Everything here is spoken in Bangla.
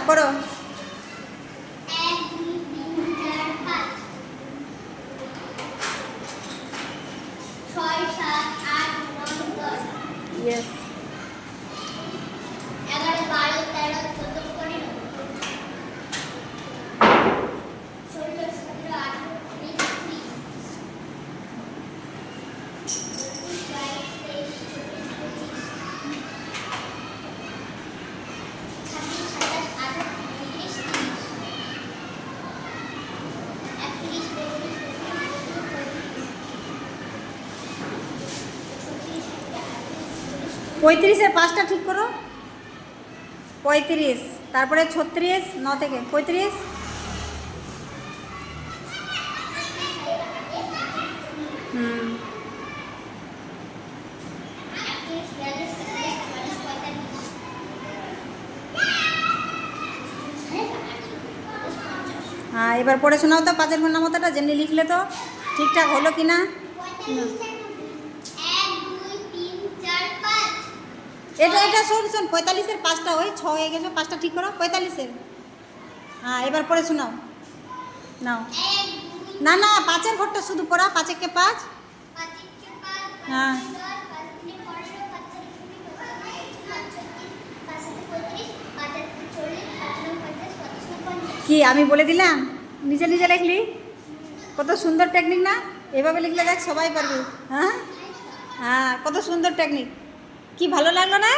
করো। 1 2 3 4 5 6 7 8 9 10 ইয়েস। 11 12 13 14 15 16 17 18 19 20 পঁয়ত্রিশের 5টা ঠিক করো। 35, তারপরে 36, 9 থেকে 35, হুম। হ্যাঁ, এবার পড়ে শোনাও তো 5-এর ঘর নামতাটা যেমনি লিখলে তো ঠিকঠাক হলো কি না। এটা শোন 45-এর 5টা, ওই 6 হয়ে গেছে, 5টা ঠিক করো 45-এর। হ্যাঁ, এবার পড়ে শোনাও। নাও। না না, 5-এর ঘরটা শুধু পড়া, 5-একে 5। হ্যাঁ, কি আমি বলে দিলাম? নিজে নিজে লিখলি, কত সুন্দর টেকনিক না? এভাবে লিখলে দেখ সবাই পারবে। হ্যাঁ হ্যাঁ, কত সুন্দর টেকনিক, কি ভালো লাগলো না?